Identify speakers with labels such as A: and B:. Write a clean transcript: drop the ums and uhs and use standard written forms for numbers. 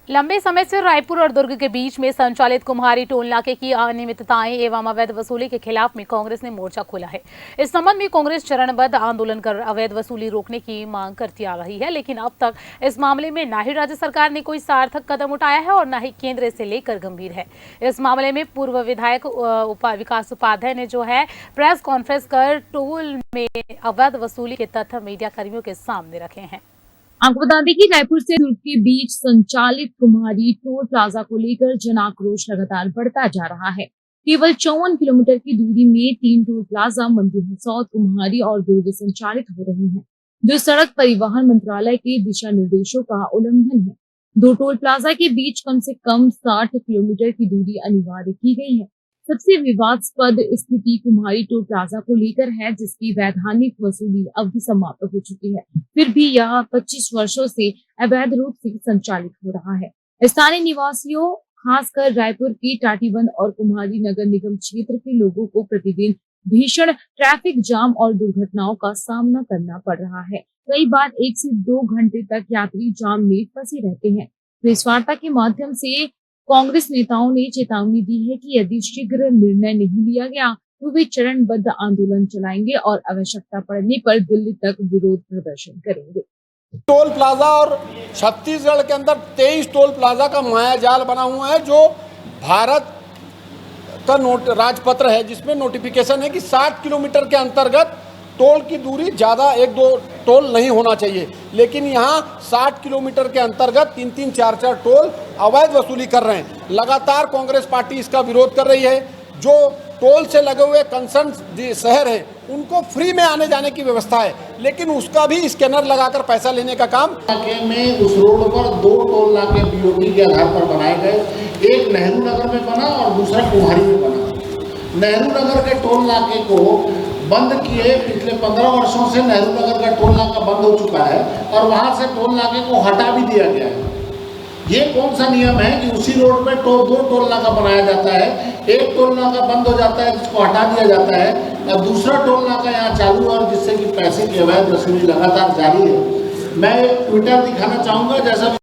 A: लंबे समय से रायपुर और दुर्ग के बीच में संचालित कुम्हारी टोल नाके की अनियमितताएं एवं अवैध वसूली के खिलाफ में कांग्रेस ने मोर्चा खोला है। इस संबंध में कांग्रेस चरणबद्ध आंदोलन कर अवैध वसूली रोकने की मांग करती आ रही है, लेकिन अब तक इस मामले में न ही राज्य सरकार ने कोई सार्थक कदम उठाया है और न ही केंद्र इसे लेकर गंभीर है। इस मामले में पूर्व विधायक विकास उपाध्याय ने जो है प्रेस कॉन्फ्रेंस कर टोल में अवैध वसूली के तथ्य मीडिया कर्मियों के सामने रखे हैं।
B: आपको बता दें कि रायपुर से दुर्ग के बीच संचालित कुम्हारी टोल प्लाजा को लेकर जन आक्रोश लगातार बढ़ता जा रहा है। केवल 54 किलोमीटर की दूरी में 3 टोल प्लाजा मंदिर हसौद, कुम्हारी और दुर्ग संचालित हो रहे हैं, जो सड़क परिवहन मंत्रालय के दिशा निर्देशों का उल्लंघन है। 2 टोल प्लाजा के बीच कम से कम 60 किलोमीटर की दूरी अनिवार्य की गई है। सबसे विवादास्पद स्थिति कुम्हारी टोल प्लाजा को लेकर है, जिसकी वैधानिक वसूली अवधि समाप्त हो चुकी है, फिर भी यह 25 वर्षों से अवैध रूप से संचालित हो रहा है। स्थानीय निवासियों, खासकर रायपुर के टाटीबंध और कुम्हारी नगर निगम क्षेत्र के लोगों को प्रतिदिन भीषण ट्रैफिक जाम और दुर्घटनाओं का सामना करना पड़ रहा है। कई बार 1 से 2 घंटे तक यात्री जाम में फंसे रहते हैं। प्रेस वार्ता के माध्यम से कांग्रेस नेताओं ने चेतावनी दी है कि यदि शीघ्र निर्णय नहीं लिया गया तो वे चरणबद्ध आंदोलन चलाएंगे और आवश्यकता पड़ने पर दिल्ली तक विरोध प्रदर्शन करेंगे।
C: टोल प्लाजा और छत्तीसगढ़ के अंदर 23 टोल प्लाजा का मायाजाल बना हुआ है, जो भारत का राजपत्र है, जिसमें नोटिफिकेशन है कि 60 किलोमीटर के अंतर्गत टोल की दूरी ज़्यादा 1-2 टोल नहीं होना चाहिए, लेकिन यहाँ 60 किलोमीटर के अंतर्गत 3-3, 4-4 टोल अवैध वसूली कर रहे हैं। लगातार कांग्रेस पार्टी इसका विरोध कर रही है। जो टोल से लगे हुए कंसर्न शहर हैं, उनको फ्री में आने जाने की व्यवस्था है, लेकिन उसका भी स्कैनर लगाकर पैसा लेने का काम।
D: नाके में उस रोड पर 2 टोल नाके बीओटी के आधार पर बनाए गए। एक नेहरू नगर में बना और दूसरा कुम्हारी में बना। नेहरू नगर के टोल नाके को बंद किए पिछले 15 वर्षों से नेहरू नगर का टोल नाका बंद हो चुका है और वहां से टोल नाके को हटा भी दिया गया है। ये कौन सा नियम है कि उसी रोड पे 2 टोल नाका बनाया जाता है, एक टोल नाका बंद हो जाता है जिसको हटा दिया जाता है और दूसरा टोल नाका यहाँ चालू है, जिससे कि पैसे की अवैध वसूली लगातार जारी है। मैं ट्विटर दिखाना चाहूँगा, जैसा